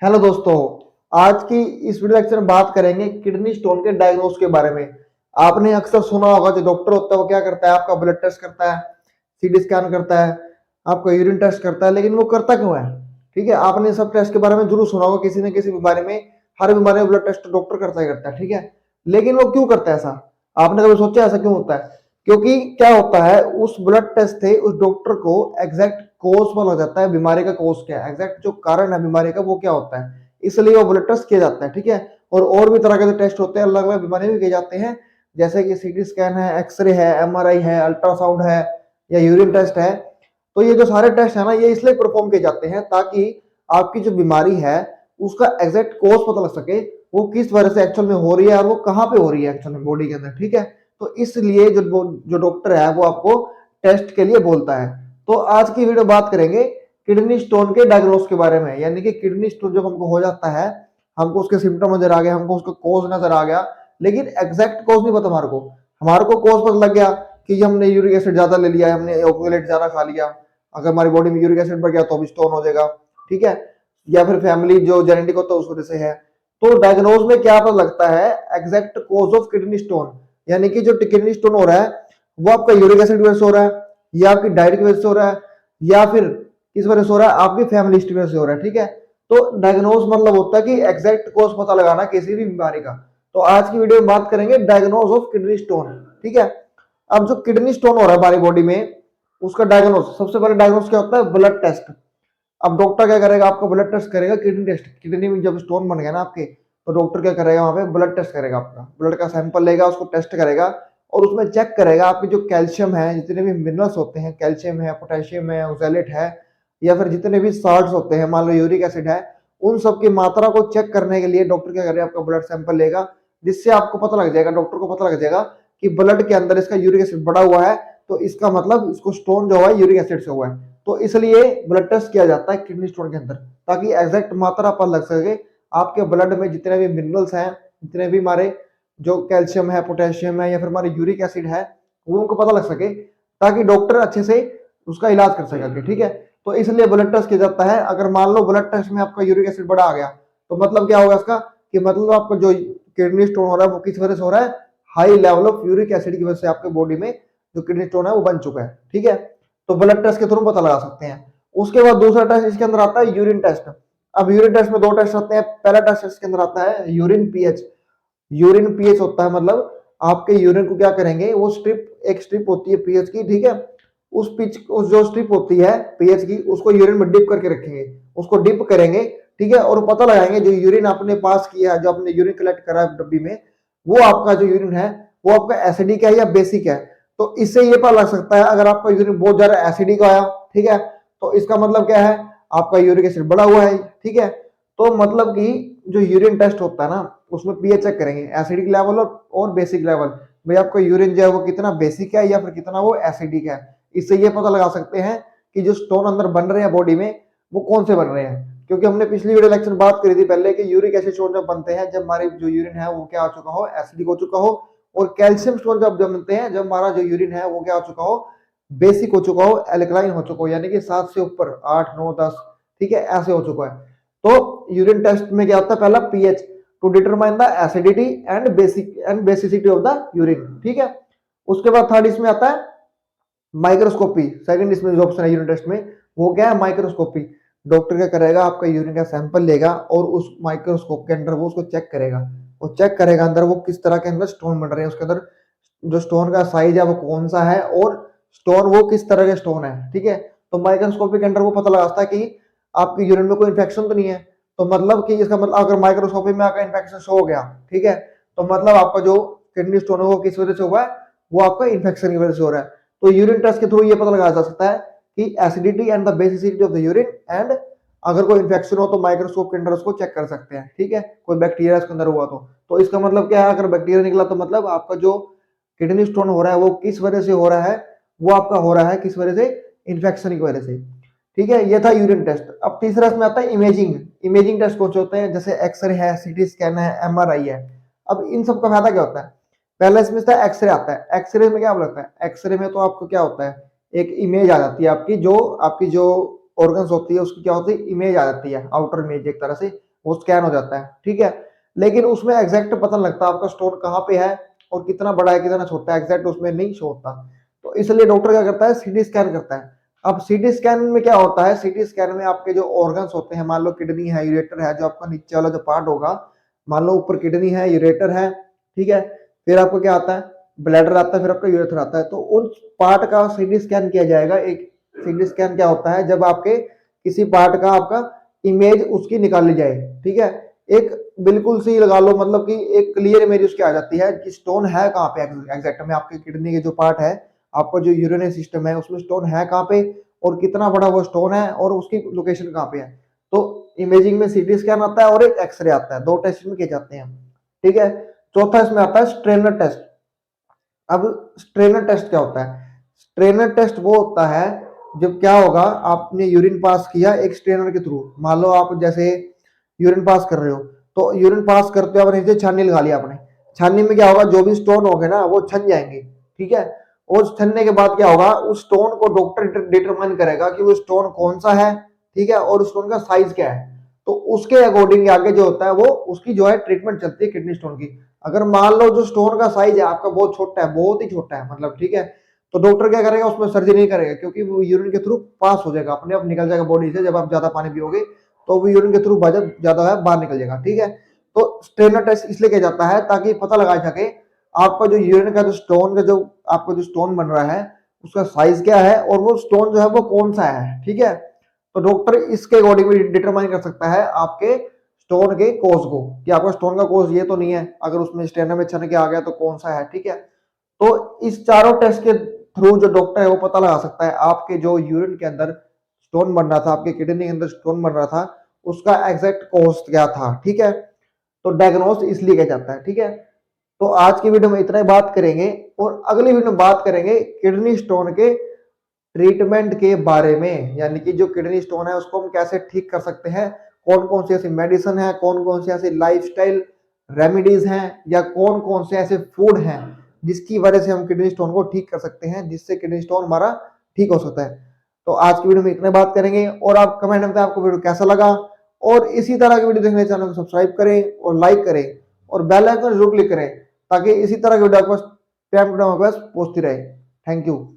Hello दोस्तों। आज की इस वीडियो लेक्चर में बात करेंगे किडनी स्टोन के डायग्नोस के बारे में। आपने अक्सर सुना होगा जो डॉक्टर होता है वो क्या करता है, आपका ब्लड टेस्ट करता है, सीटी स्कैन करता है, आपका यूरिन टेस्ट करता है, लेकिन वो करता क्यों है? ठीक है, आपने सब टेस्ट के बारे में जरूर सुना होगा किसी न किसी बीमारी में। हर बीमारी में ब्लड टेस्ट डॉक्टर करता ही करता है, ठीक है। लेकिन वो क्यों करता है ऐसा? आपने कभी सोचा ऐसा क्यों होता है? क्योंकि क्या होता है, उस ब्लड टेस्ट से उस डॉक्टर को एग्जैक्ट कोज पता लग जाता है, बीमारी का कोज क्या है, एग्जैक्ट जो कारण है बीमारी का वो क्या होता है। इसलिए वो ब्लड टेस्ट किया जाता है, ठीक है। और भी तरह के टेस्ट होते हैं, अलग अलग बीमारी में किए जाते हैं, जैसे कि सीटी स्कैन है, एक्सरे है, एमआरआई है, अल्ट्रासाउंड है, या यूरिन टेस्ट है। तो ये जो सारे टेस्ट है ना, ये इसलिए परफॉर्म किए जाते हैं ताकि आपकी जो बीमारी है उसका एग्जैक्ट कोज पता लग सके, वो किस वजह से एक्चुअल में हो रही है और वो कहाँ पे हो रही है एक्चुअल में बॉडी के अंदर, ठीक है। तो इसलिए जो डॉक्टर है वो आपको टेस्ट के लिए बोलता है। तो आज की वीडियो बात करेंगे किडनी स्टोन के डायग्नोस के बारे में, यानी कि किडनी स्टोन जब हमको हो जाता है, हमको उसके सिम्टम नजर आ गया, हमको उसका कोज नजर आ गया, लेकिन एग्जैक्ट कोज नहीं पता हमारे को कोज पता लग गया कि हमने यूरिक एसिड ज्यादा ले लिया, हमने ऑक्सैलेट ज्यादा खा लिया। अगर हमारी बॉडी में यूरिक एसिड बढ़ गया तो भी स्टोन हो जाएगा, ठीक है। या फिर फैमिली जो जेनेटिक होता है उस वजह से है। तो डायग्नोज में क्या पता लगता है? Exact cause of kidney stone, यानी कि जो किडनी स्टोन हो रहा है वो आपका यूरिक एसिड की वजह से हो रहा है, या आपकी डाइट की वजह से हो रहा है, या फिर किस वजह से हो रहा है, आपकी फैमिली हिस्ट्री की वजह से हो रहा है, ठीक है। तो डायग्नोज मतलब होता है कि एग्जैक्ट कोज पता लगाना किसी भी बीमारी का। तो आज की वीडियो में बात करेंगे डायग्नोज ऑफ किडनी स्टोन, ठीक है। अब जो किडनी स्टोन हो रहा है हमारी बॉडी में, उसका डायग्नोज, सबसे पहले डायग्नोज क्या होता है? Blood test. अब डॉक्टर क्या करेगा? आपका ब्लड टेस्ट करेगा, किडनी टेस्ट। किडनी में जब स्टोन बन गया ना आपके, तो डॉक्टर क्या करेगा? वहां पे ब्लड टेस्ट करेगा, आपका ब्लड का सैंपल लेगा, उसको टेस्ट करेगा, और उसमें चेक करेगा आपकी जो कैल्शियम है, जितने भी मिनरल्स होते हैं, कैल्शियम है, पोटेशियम है, ऑक्सैलेट है, या फिर जितने भी साल्ट्स होते हैं, मान लो यूरिक एसिड है, उन सब की मात्रा को चेक करने के लिए डॉक्टर क्या करेगा? आपका ब्लड सैंपल लेगा, जिससे आपको पता लग जाएगा, डॉक्टर को पता लग जाएगा कि ब्लड के अंदर इसका यूरिक एसिड बढ़ा हुआ है, तो इसका मतलब इसको स्टोन जो हुआ है यूरिक एसिड से हुआ है। तो इसलिए ब्लड टेस्ट किया जाता है किडनी स्टोन के अंदर, ताकि एग्जैक्ट मात्रा पता लग सके आपके ब्लड में जितने भी मिनरल्स हैं, जितने भी हमारे जो कैल्शियम है, पोटेशियम है, या फिर हमारे यूरिक एसिड है, वो उनको पता लग सके, ताकि डॉक्टर अच्छे से उसका इलाज कर सके, ठीक है। तो इसलिए ब्लड टेस्ट किया जाता है। अगर मान लो ब्लड टेस्ट में आपका यूरिक एसिड बढ़ा आ गया, तो मतलब क्या होगा इसका? कि मतलब आपका जो किडनी स्टोन हो रहा है वो किस वजह से हो रहा है? High level of uric acid की वजह से आपके बॉडी में जो किडनी स्टोन है वो बन चुका है, ठीक है। तो ब्लड टेस्ट के थ्रू पता लगा सकते हैं। उसके बाद दूसरा टेस्ट इसके अंदर आता है यूरिन टेस्ट। अब यूरिन टेस्ट में दो टेस्ट आते हैं। पहला टेस्ट इसके अंदर आता है यूरिन पीएच। यूरिन पीएच होता है, मतलब आपके यूरिन को क्या करेंगे, वो स्ट्रिप, एक स्ट्रिप होती है पीएच की, ठीक है। उस जो स्ट्रिप होती है पीएच की, उसको यूरिन में डिप करके रखेंगे, उसको डिप करेंगे, ठीक है। और पता लगाएंगे जो यूरिन आपने पास किया है, जो आपने यूरिन कलेक्ट करा है डब्बी में, वो आपका जो यूरिन है वो आपका एसिडिक है या बेसिक है। तो इससे ये पता लग सकता है, अगर आपका यूरिन बहुत ज्यादा एसिडिक आया, ठीक है, तो इसका मतलब क्या है? आपका यूरिक एसिड बढ़ा हुआ है, ठीक है। तो मतलब कि जो यूरिन टेस्ट होता है ना, उसमें पीएच चेक करेंगे, एसिडिक लेवल और बेसिक लेवल। भाई आपका यूरिन जो है वो कितना बेसिक है या फिर कितना वो एसिडिक है। इससे ये पता लगा सकते हैं कि जो स्टोन अंदर बन रहे हैं बॉडी में, वो कौन से बन रहे हैं। क्योंकि हमने पिछली वीडियो लेक्चर में बात करी थी पहले कि यूरिक एसिड स्टोन जब बनते हैं, जब हमारे जो यूरिन है वो क्या हो चुका हो? एसिडिक हो चुका हो। और कैल्शियम स्टोन जब बनते हैं, जब हमारा जो यूरिन है वो क्या हो चुका हो? बेसिक हो चुका हो, एल्कलाइन हो चुका हो, यानी कि 7 से ऊपर, 8, 9, 10, ठीक है, ऐसे हो चुका है। तो यूरिन टेस्ट में क्या होता है? पहला pH, to determine the acidity and basicity of the urine, ठीक है। उसके बाद थर्ड इसमें आता है माइक्रोस्कोपी। सेकंड इसमें जो ऑप्शन है यूरिन टेस्ट में, वो क्या है? माइक्रोस्कोपी। डॉक्टर क्या करेगा? आपका यूरिन का सैंपल लेगा और उस माइक्रोस्कोप के अंदर वो उसको चेक करेगा। वो चेक करेगा अंदर वो किस तरह के अंदर स्टोन बन रहे हैं, उसके अंदर जो स्टोन का साइज है वो कौन सा है, और स्टोन वो किस तरह के स्टोन है, ठीक है। तो माइक्रोस्कोपी के अंदर वो पता लगाता है कि आपकी यूरिन में कोई इन्फेक्शन तो नहीं है। तो मतलब कि इसका मतलब अगर माइक्रोस्कोपी में आपका इन्फेक्शन शो हो गया, ठीक है, तो मतलब आपका जो किडनी स्टोन है वो किस वजह से हुआ है? वो आपका इन्फेक्शन की वजह से हो रहा है। तो यूरिन टेस्ट के थ्रू ये पता लगाया जा सकता है कि acidity and the basicity of the urine, and अगर कोई इन्फेक्शन हो तो माइक्रोस्कोप के अंदर उसको चेक कर सकते हैं, ठीक है, कोई बैक्टीरिया इसके अंदर हुआ तो इसका मतलब क्या है? अगर बैक्टीरिया निकला तो मतलब आपका जो किडनी स्टोन हो रहा है वो किस वजह से हो रहा है? वो आपका हो रहा है किस वजह से? इन्फेक्शन की वजह से, ठीक है। ये था यूरिन टेस्ट। अब तीसरा इसमें आता है इमेजिंग। इमेजिंग टेस्ट कौन से होते हैं? जैसे एक्सरे है, सीटी स्कैन है, एमआरआई है। अब इन सब का फायदा क्या होता है? पहले इसमें से एक्सरे आता है। एक्सरे में क्या बोलता है? एक्सरे में तो आपको क्या होता है? एक इमेज आ जाती है, आपकी जो ऑर्गन्स होती है उसकी क्या होती है? इमेज आ जाती है, आउटर इमेज एक तरह से। वो स्कैन हो जाता है, ठीक है। लेकिन उसमें एग्जैक्ट पता नहीं लगता आपका स्टोन कहाँ पे है और कितना बड़ा है कितना छोटा है, एग्जैक्ट उसमें नहीं शो होता। तो इसलिए डॉक्टर क्या करता है, सीटी स्कैन करता है। अब सीटी स्कैन में क्या होता है, सीटी स्कैन में आपके जो ऑर्गन्स होते हैं, मान लो किडनी है, यूरेटर है, जो आपका नीचे वाला जो पार्ट होगा, मान लो ऊपर किडनी है, यूरेटर है, ठीक है, फिर आपको क्या आता है, ब्लैडर आता है, फिर आपका यूरेथ्रा आता है। तो उन पार्ट का सीटी स्कैन किया जाएगा। एक सीटी स्कैन क्या होता है, जब आपके किसी पार्ट का आपका इमेज उसकी निकाली जाए, ठीक है, एक बिल्कुल सी लगा लो, मतलब कि एक क्लियर इमेज उसकी आ जाती है कि स्टोन है कहाँ पे एग्जैक्ट में, आपके किडनी के जो पार्ट है, आपका जो यूरिनरी सिस्टम है, उसमें स्टोन है कहाँ पे और कितना बड़ा वो स्टोन है और उसकी लोकेशन कहाँ पे है। तो इमेजिंग में सीटी स्कैन आता है और एक एक्सरे आता है, 2 टेस्ट में किए जाते हैं, ठीक है। चौथा इसमें आता है स्ट्रेनर टेस्ट। अब स्ट्रेनर टेस्ट क्या होता है, स्ट्रेनर टेस्ट वो होता है जब क्या होगा, आपने यूरिन पास किया एक स्ट्रेनर के थ्रू, मान लो आप जैसे यूरिन पास कर रहे हो, तो यूरिन पास करते हो आपने नीचे छाननी लगा लिया आपने, छाननी में क्या होगा, जो भी स्टोन हो गए ना वो छन जाएंगे, ठीक है। और छनने के बाद क्या होगा, उस स्टोन को डॉक्टर डिटरमाइन करेगा कि वो स्टोन कौन सा है, ठीक है, और स्टोन का साइज क्या है। तो उसके अकॉर्डिंग आगे जो होता है वो उसकी जो है ट्रीटमेंट चलती है किडनी स्टोन की। अगर मान लो जो स्टोन का साइज है आपका बहुत छोटा है, बहुत ही छोटा है मतलब, ठीक है, तो डॉक्टर क्या करेगा, उसमें सर्जरी नहीं करेगा, क्योंकि वो यूरिन के थ्रू पास हो जाएगा, अपने आप निकल जाएगा बॉडी से। जब आप ज्यादा पानी पियोगे तो वो यूरिन के थ्रू ज्यादा है बाहर निकल जाएगा, ठीक है। तो स्ट्रेनर टेस्ट इसलिए किया जाता है ताकि पता लगाया सके आपका जो यूरिन का जो स्टोन का जो आपका जो स्टोन बन रहा है उसका साइज क्या है और वो स्टोन जो है वो कौन सा है, ठीक है। तो डॉक्टर इसके अकॉर्डिंग भी डिटरमाइन कर सकता है आपके स्टोन के कोज को, कि आपका स्टोन का कोज ये तो नहीं है, अगर उसमें स्टेनर में छन के आ गया तो कौन सा है, ठीक है। तो इस चारों टेस्ट के थ्रू जो डॉक्टर है वो पता लगा सकता है आपके जो यूरिन के अंदर स्टोन बन रहा था, आपके किडनी के अंदर स्टोन बन रहा था, उसका एग्जैक्ट कॉस्ट क्या था, ठीक है। तो डायग्नोस इसलिए किया जाता है, ठीक है। तो आज की वीडियो में इतना ही बात करेंगे और अगली वीडियो में बात करेंगे किडनी स्टोन के ट्रीटमेंट के बारे में, यानी कि जो किडनी स्टोन है उसको हम कैसे ठीक कर सकते हैं, कौन कौन सी ऐसी मेडिसिन है, कौन कौन सी ऐसी लाइफस्टाइल रेमेडीज हैं, या कौन कौन से ऐसे फूड हैं जिसकी वजह से हम किडनी स्टोन को ठीक कर सकते हैं, जिससे किडनी स्टोन हमारा ठीक हो सकता है। तो आज की वीडियो में इतने बात करेंगे और आप कमेंट में बताएं आपको वीडियो कैसा लगा, और इसी तरह की वीडियो देखने चैनल को सब्सक्राइब करें और लाइक करें और बेल आइकन जरूर क्लिक करें, ताकि इसी तरह की वीडियो आपको टाइम टू टाइम पहुंचती रहे। Thank you.